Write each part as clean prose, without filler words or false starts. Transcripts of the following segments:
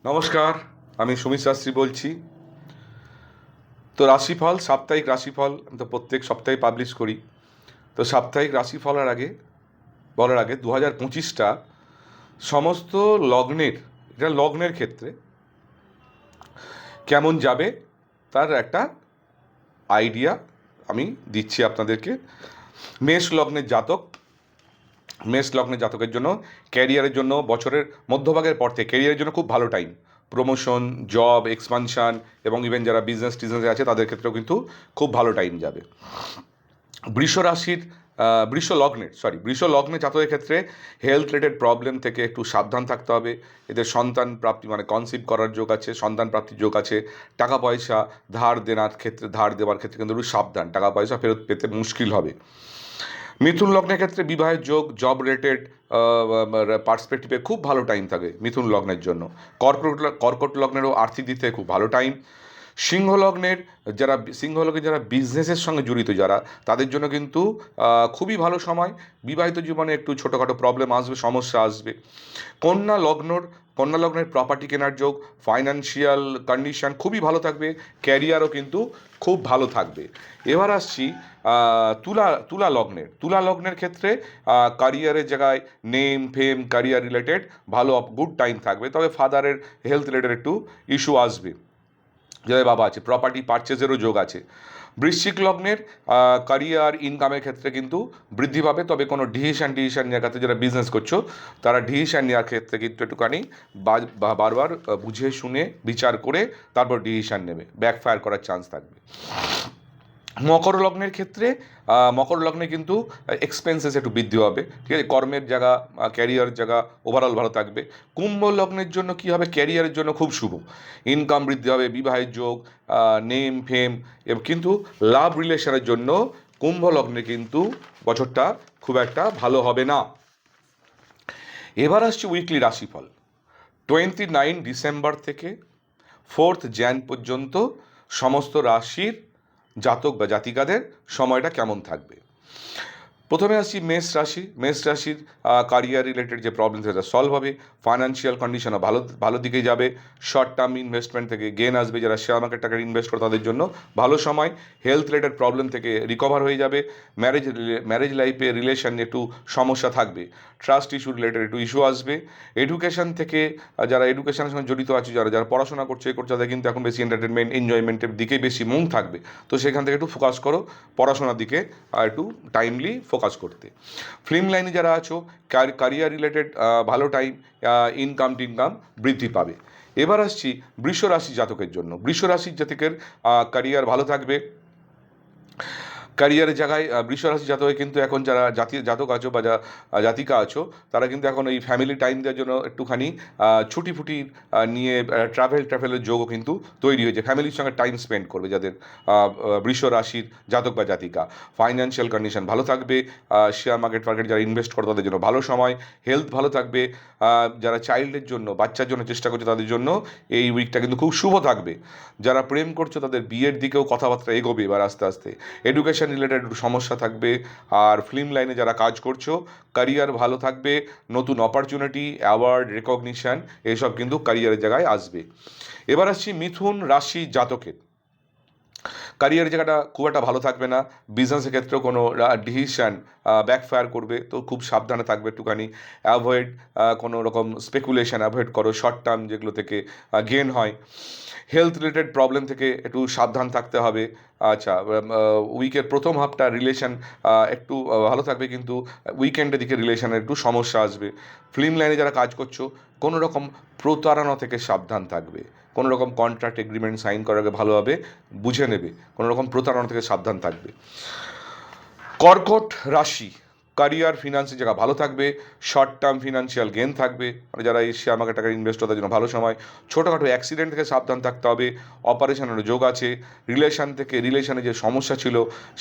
নমস্কার, আমি সুমিত শাস্ত্রী বলছি। তো রাশিফল, সাপ্তাহিক রাশিফল আমি তো প্রত্যেক সপ্তাহে পাবলিশ করি। তো সাপ্তাহিক রাশিফল বলার আগে 2025টা সমস্ত লগ্নের, এটা লগ্নের ক্ষেত্রে কেমন যাবে তার একটা আইডিয়া আমি দিচ্ছি আপনাদেরকে। মেষ লগ্নের জাতক, মেষ লগ্নের জাতকের জন্য ক্যারিয়ারের জন্য বছরের মধ্যভাগের পর থেকে ক্যারিয়ারের জন্য খুব ভালো টাইম। প্রমোশন, জব এক্সপানশন এবং ইভেন যারা টিজনেসে আছে তাদের ক্ষেত্রেও কিন্তু খুব ভালো টাইম যাবে। বৃষ রাশির বৃষ লগ্নের জাতকের ক্ষেত্রে হেলথ রিলেটেড প্রবলেম থেকে একটু সাবধান থাকতে হবে। এদের সন্তান প্রাপ্তি মানে কনসিভ করার যোগ আছে, সন্তান প্রাপ্তির যোগ আছে। টাকা পয়সা ধার দেওয়ার ক্ষেত্রে কিন্তু একটু সাবধান, টাকা পয়সা ফেরত পেতে মুশকিল হবে। মিথুন লগ্নের ক্ষেত্রে বিবাহের যোগ, জব রিলেটেড পার্সপেক্টিভে খুব ভালো টাইম থাকে মিথুন লগ্নের জন্য। কর্কট লগ্নেরও আর্থিক দিক থেকে খুব ভালো টাইম। সিংহ লগ্নে যারা বিজনেসের সঙ্গে জড়িত যারা, তাদের জন্য কিন্তু খুবই ভালো সময়। বিবাহিত জীবনে একটু ছোটোখাটো প্রবলেম আসবে, সমস্যা আসবে। কন্যা লগ্নর কন্যা লগ্নের প্রপার্টি কেনার যোগ, ফাইন্যান্সিয়াল কন্ডিশন খুবই ভালো থাকবে। ক্যারিয়ারও কিন্তু খুব ভালো থাকবে। এবার আসছি তুলা লগ্নের ক্ষেত্রে ক্যারিয়ারের জায়গায় নেম ফেম ক্যারিয়ার রিলেটেড ভালো গুড টাইম থাকবে, তবে ফাদারের হেলথ রিলেটেড একটু ইস্যু আসবে। যাদের বাবা আছে, প্রপার্টি পারচেজেরও যোগ আছে। বৃশ্চিক লগ্নের ক্যারিয়ার ইনকামের ক্ষেত্রে কিন্তু বৃদ্ধি পাবে, তবে কোনো ডিসিশন নেওয়ার ক্ষেত্রে যারা বিজনেস করছো তারা ডিসিশন নেওয়ার ক্ষেত্রে কিন্তু একটুখানি বারবার বুঝে শুনে বিচার করে তারপর ডিসিশন নেবে, ব্যাকফায়ার করার চান্স থাকবে। মকর লগ্নে কিন্তু এক্সপেন্সেস একটু বৃদ্ধি হবে, ঠিক আছে। কর্মের জায়গা, ক্যারিয়ার জায়গা ওভারঅল ভালো থাকবে। কুম্ভ লগ্নের জন্য কি হবে, ক্যারিয়ারের জন্য খুব শুভ, ইনকাম বৃদ্ধি হবে, বিবাহের যোগ, নেম ফেম এবং কিন্তু লাভ রিলেশনের জন্য কুম্ভ লগ্নে কিন্তু বছরটা খুব একটা ভালো হবে না। এবার আসছে উইকলি রাশিফল। 29 ডিসেম্বর থেকে 4 জানুয়ারি পর্যন্ত সমস্ত রাশির জাতক বা জাতিকাদের সময়টা কেমন থাকবে। প্রথমে আসছি মেষ রাশির ক্যারিয়ার রিলেটেড যে প্রবলেম সেটা সলভ হবে। ফাইন্যান্সিয়াল কন্ডিশনও ভালো দিকে যাবে। শর্ট টার্ম ইনভেস্টমেন্ট থেকে গেন আসবে, যারা শেয়ার মার্কেট টাকা ইনভেস্ট করে তাদের জন্য ভালো সময়। হেলথ রিলেটেড প্রবলেম থেকে রিকভার হয়ে যাবে। ম্যারেজ লাইফে রিলেশন একটু সমস্যা থাকবে। ট্রাস্ট ইস্যু রিলেটেড একটু ইস্যু আসবে। এডুকেশন থেকে যারা এডুকেশনের সঙ্গে জড়িত আছে, যারা পড়াশোনা করছে তাদের কিন্তু এখন বেশি এন্টারটেনমেন্ট এনজয়মেন্টের দিকে বেশি মন থাকবে। তো সেখান থেকে একটু ফোকাস করো পড়াশোনার দিকে, আর একটু টাইমলি ফোকাস করতে। ফিল্ম লাইনে যারা আছো, ক্যারিয়ার রিলেটেড ভালো টাইম, ইনকাম বৃদ্ধি পাবে। এবার আসছি বৃষ রাশি জাতকের জন্য। বৃষ রাশির জাতকের ক্যারিয়ার ভালো থাকবে। ক্যারিয়ারের জায়গায় বৃষ রাশি জাতকে কিন্তু এখন যারা জাতক আছো বা জাতিকা আছো, তারা কিন্তু এখন এই ফ্যামিলি টাইম দেওয়ার জন্য একটুখানি ছুটি ফুটি নিয়ে ট্রাভেলের যোগও কিন্তু তৈরি হয়েছে। ফ্যামিলির সঙ্গে টাইম স্পেন্ড করবে যাদের বৃষ রাশির জাতক বা জাতিকা। ফাইন্যান্সিয়াল কন্ডিশন ভালো থাকবে। শেয়ার মার্কেট যারা ইনভেস্ট করে তাদের জন্য ভালো সময়। হেলথ ভালো থাকবে। যারা চাইল্ডের জন্য, বাচ্চার জন্য চেষ্টা করছে তাদের জন্য এই উইকটা কিন্তু খুব শুভ থাকবে। যারা প্রেম করছো তাদের বিয়ের দিকেও কথাবার্তা এগোবে এবার আস্তে আস্তে। এডুকেশন রিলেটেড একটু সমস্যা থাকবে। আর ফিল্ম লাইনে যারা কাজ করছো, ক্যারিয়ার ভালো থাকবে। নতুন অপরচুনিটি, অ্যাওয়ার্ড, রেকগনিশন এসব কিন্তু ক্যারিয়ারের জায়গায় আসবে। এবার আসছি মিথুন রাশি জাতকের। ক্যারিয়ারের জায়গাটা খুব একটা ভালো থাকবে না। বিজনেসের ক্ষেত্রেও কোনো ডিসিশন ব্যাকফায়ার করবে, তো খুব সাবধানে থাকবে একটুখানি। অ্যাভয়েড কোনো রকম স্পেকুলেশন অ্যাভয়েড করো, শর্ট টার্ম যেগুলো থেকে গেন হয়। হেলথ রিলেটেড প্রবলেম থেকে একটু সাবধান থাকতে হবে। আচ্ছা, উইকের প্রথম হাফটা রিলেশন একটু ভালো থাকবে, কিন্তু উইকেন্ডের দিকে রিলেশনের একটু সমস্যা আসবে। ফিল্ম লাইনে যারা কাজ করছো, কোনো রকম প্রতারণা থেকে সাবধান থাকবে। কোনো রকম কন্ট্রাক্ট এগ্রিমেন্ট সাইন করার আগে ভালোভাবে বুঝে নেবে, কোনো রকম প্রতারণা থেকে সাবধান থাকবে। কর্কট রাশি, ক্যারিয়ার ফিনান্সের জায়গা ভালো থাকবে। শর্ট টার্ম ফিনান্সিয়াল গেন থাকবে, মানে যারা এই শেয়ার মার্কেট টাকা ইনভেস্ট তাদের জন্য ভালো সময়। ছোটোখাটো অ্যাক্সিডেন্ট থেকে সাবধান থাকতে হবে। অপারেশনের যোগ আছে। রিলেশনে যে সমস্যা ছিল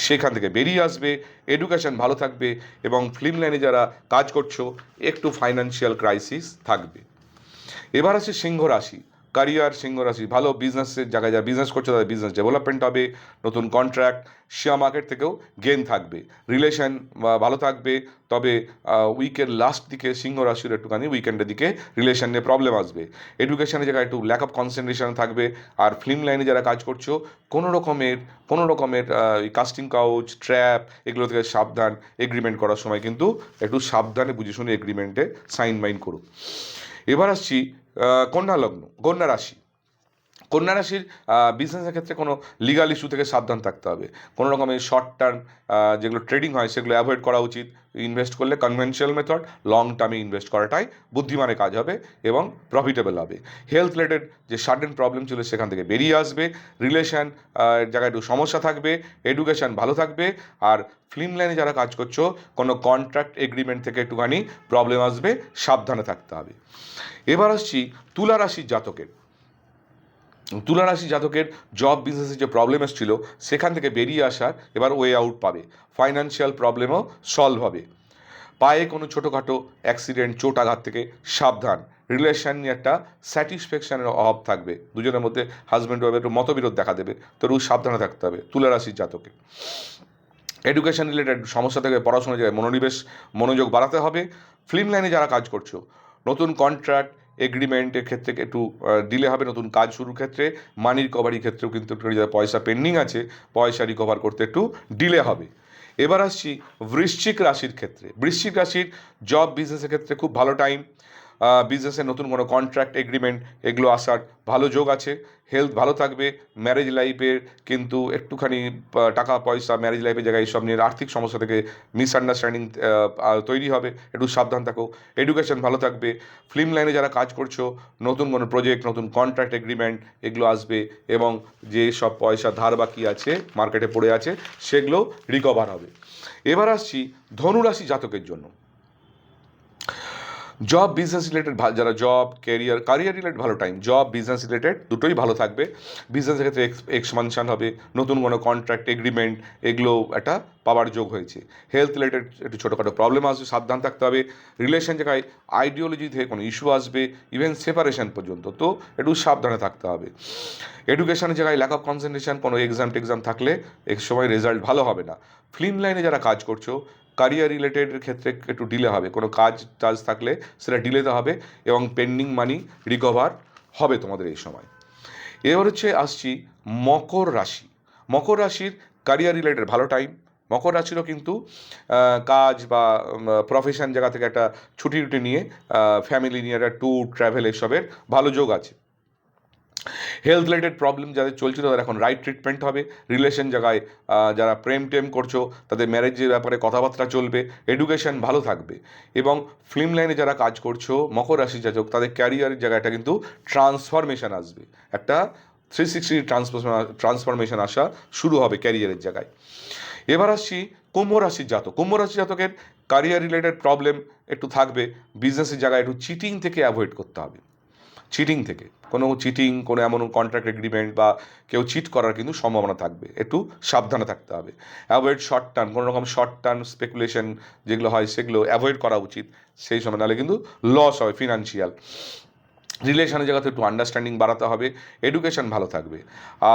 সেখান থেকে বেরিয়ে আসবে। এডুকেশন ভালো থাকবে এবং ফিল্ম লাইনে যারা কাজ করছো একটু ফাইন্যান্সিয়াল ক্রাইসিস থাকবে। এবার আছে সিংহ রাশি। কারিয়ার সিংহ রাশি, ভালো বিজনেসের জায়গায় যারা বিজনেস করছে তাদের বিজনেস ডেভেলপমেন্ট হবে, নতুন কন্ট্রাক্ট, শেয়ার মার্কেট থেকেও গেন থাকবে, রিলেশন ভালো থাকবে। তবে উইকের লাস্ট দিকে সিংহ রাশির একটুখানি উইকেন্ডের দিকে রিলেশন নিয়ে প্রবলেম আসবে। এডুকেশনের জায়গায় একটু ল্যাক অফ কনসেন্ট্রেশন থাকবে। আর ফিল্ম লাইনে যারা কাজ করছো কোনো রকমের কাস্টিং কাউচ, ট্র্যাপ এগুলো থেকে সাবধান। এগ্রিমেন্ট করার সময় কিন্তু একটু সাবধানে বুঝে শুনে এগ্রিমেন্টে সাইন মাইন করুন। এবার আসছি কন্যা রাশি। কন্যা রাশির বিজনেসের ক্ষেত্রে কোনো লিগাল ইস্যু থেকে সাবধান থাকতে হবে। কোনো রকমের শর্ট টার্ম যেগুলো ট্রেডিং হয় সেগুলো অ্যাভয়েড করা উচিত। ইনভেস্ট করলে কনভেনশনাল মেথড, লং টার্মে ইনভেস্ট করাটাই বুদ্ধিমানের কাজ হবে এবং প্রফিটেবল হবে। হেলথ রিলেটেড যে সাডেন প্রবলেম ছিল সেখান থেকে বেরিয়ে আসবে। রিলেশন জায়গায় একটু সমস্যা থাকবে। এডুকেশন ভালো থাকবে। আর ফিল্ম লাইনে যারা কাজ করছো কোনো কন্ট্রাক্ট এগ্রিমেন্ট থেকে একটুখানি প্রবলেম আসবে, সাবধানে থাকতে হবে। এবার আসছি তুলা রাশির জাতকের। তুলা রাশি জাতকের জব বিজনেসের যে প্রবলেম এসেছিল সেখান থেকে বেরিয়ে আসার এবার ওয়ে আউট পাবে। ফাইন্যান্সিয়াল প্রবলেমও সলভ হবে। পায়ে কোনো ছোটোখাটো অ্যাক্সিডেন্ট, চোট আঘাত থেকে সাবধান। রিলেশন নিয়ে একটা স্যাটিসফ্যাকশানের অভাব থাকবে, দুজনের মধ্যে হাজব্যান্ড ওয়াইফের একটু মতবিরোধ দেখা দেবে, তো একটু সাবধানে থাকতে হবে তুলা রাশির জাতকে। এডুকেশন রিলেটেড সমস্যা থেকে পড়াশোনার জায়গায় মনোযোগ বাড়াতে হবে। ফিল্ম লাইনে যারা কাজ করছো নতুন কন্ট্রাক্ট এগ্রিমেন্টের ক্ষেত্রে একটু ডিলে হবে। নতুন কাজ শুরুর ক্ষেত্রে মানি রিকভারির ক্ষেত্রেও কিন্তু একটু যারা পয়সা পেন্ডিং আছে পয়সা রিকভার করতে একটু ডিলে হবে। এবার আসছি বৃশ্চিক রাশির ক্ষেত্রে। বৃশ্চিক রাশির জব বিজনেসের ক্ষেত্রে খুব ভালো টাইম। বিজনেসের নতুন কোনো কন্ট্রাক্ট এগ্রিমেন্ট এগুলো আসার ভালো যোগ আছে। হেলথ ভালো থাকবে। ম্যারেজ লাইফের কিন্তু একটুখানি টাকা পয়সা ম্যারেজ লাইফের জায়গায় এইসব নিয়ে আর্থিক সমস্যা থেকে মিসআন্ডারস্ট্যান্ডিং তৈরি হবে, একটু সাবধান থাকো। এডুকেশন ভালো থাকবে। ফিল্ম লাইনে যারা কাজ করছো নতুন কোনো প্রজেক্ট, নতুন কন্ট্রাক্ট এগ্রিমেন্ট এগুলো আসবে এবং যে সব পয়সা ধার বাকি আছে মার্কেটে পড়ে আছে সেগুলো রিকভার হবে। এবার আসছি ধনুরাশি জাতকের জন্য। জব বিজনেস রিলেটেড যারা জব কারিয়ার রিলেটেড ভালো টাইম। জব বিজনেস রিলেটেড দুটোই ভালো থাকবে। বিজনেসের ক্ষেত্রে এক্সপানশন হবে, নতুন কোনো কন্ট্রাক্ট এগ্রিমেন্ট এগুলো একটা পাওয়ার যোগ হয়েছে। হেলথ রিলেটেড একটু ছোটোখাটো প্রবলেম আসবে, সাবধান থাকতে হবে। রিলেশন জায়গায় আইডিওলজি থেকে কোনো ইস্যু আসবে, ইভেন সেপারেশন পর্যন্ত, তো একটু সাবধানে থাকতে হবে। এডুকেশনের জায়গায় ল্যাক অফ কনসেন্ট্রেশন, কোনো এক্সাম থাকলে এক সময় রেজাল্ট ভালো হবে না। ফিল্ম লাইনে যারা কাজ করছো কারিয়ার রিলেটেডের ক্ষেত্রে একটু ডিলে হবে, কোনো কাজ থাকলে সেটা ডিলেতে হবে এবং পেন্ডিং মানি রিকভার হবে তোমাদের এই সময়। এবার আসছি মকর রাশি। মকর রাশির কারিয়ার রিলেটেড ভালো টাইম। মকর রাশিরও কিন্তু কাজ বা প্রফেশন জায়গা থেকে একটা ছুটি নিয়ে ফ্যামিলি নিয়ে একটা ট্যুর ট্রাভেল এসবের ভালো যোগ আছে। হেলথ রিলেটেড প্রবলেম যাদের চলছিল তাদের এখন রাইট ট্রিটমেন্ট হবে। রিলেশন জায়গায় যারা প্রেম করছো তাদের ম্যারেজের ব্যাপারে কথাবার্তা চলবে। এডুকেশন ভালো থাকবে এবং ফিল্ম লাইনে যারা কাজ করছো মকর রাশি জাতক তাদের ক্যারিয়ারের জায়গাটা কিন্তু ট্রান্সফরমেশন আসবে, একটা 360 ট্রান্সফরমেশন আসা শুরু হবে ক্যারিয়ারের জায়গায়। এবার আসছি কুম্ভ রাশির জাতক। কুম্ভ রাশির জাতকের ক্যারিয়ার রিলেটেড প্রবলেম একটু থাকবে। বিজনেসের জায়গায় একটু চিটিং থেকে অ্যাভয়েড করতে হবে। কোনো এমন কন্ট্রাক্ট এগ্রিমেন্ট বা কেউ চিট করার কিন্তু সম্ভাবনা থাকবে, একটু সাবধানে থাকতে হবে। অ্যাভয়েড কোনো রকম শর্ট টার্ম স্পেকুলেশন যেগুলো হয় সেগুলো অ্যাভয়েড করা উচিত সেই সময়, নাহলে কিন্তু লস হয় ফিনান্সিয়াল। রিলেশনের জায়গাতে একটু আন্ডারস্ট্যান্ডিং বাড়াতে হবে। এডুকেশন ভালো থাকবে।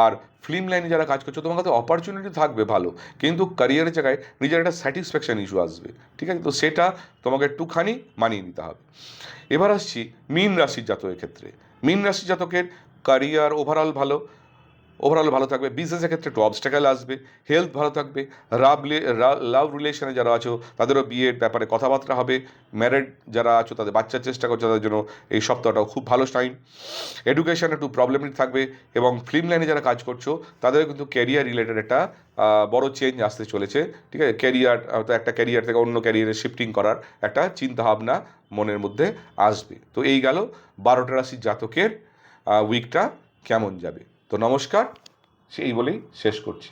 আর ফিল্ম লাইনে যারা কাজ করছো তোমার কাছে অপরচুনিটি থাকবে ভালো, কিন্তু ক্যারিয়ারের জায়গায় নিজের একটা স্যাটিসফ্যাকশান ইস্যু আসবে, ঠিক আছে, তো সেটা তোমাকে একটুখানি মানিয়ে নিতে হবে। এবার আসছি মীন রাশির জাতকের ক্ষেত্রে। মীন রাশির জাতকের ক্যারিয়ার ওভারঅল ভালো থাকবে। বিজনেসের ক্ষেত্রে একটু অবস্ট্যাকেল আসবে। হেলথ ভালো থাকবে। লাভ রিলেশনে যারা আছো তাদেরও বিয়ের ব্যাপারে কথাবার্তা হবে। ম্যারেড যারা আছো তাদের বাচ্চার চেষ্টা করছো তাদের জন্য এই সপ্তাহটাও খুব ভালো টাইম। এডুকেশন একটু প্রবলেম থাকবে এবং ফিল্ম লাইনে যারা কাজ করছো তাদের কিন্তু ক্যারিয়ার রিলেটেড একটা বড় চেঞ্জ আসতে চলেছে, ঠিক আছে। একটা ক্যারিয়ার থেকে অন্য ক্যারিয়ারে শিফটিং করার একটা চিন্তাভাবনা মনের মধ্যে আসবে। তো এই গেল 12টা রাশির জাতকের উইকটা কেমন যাবে। তো নমস্কার, সেই বলেই শেষ করছি।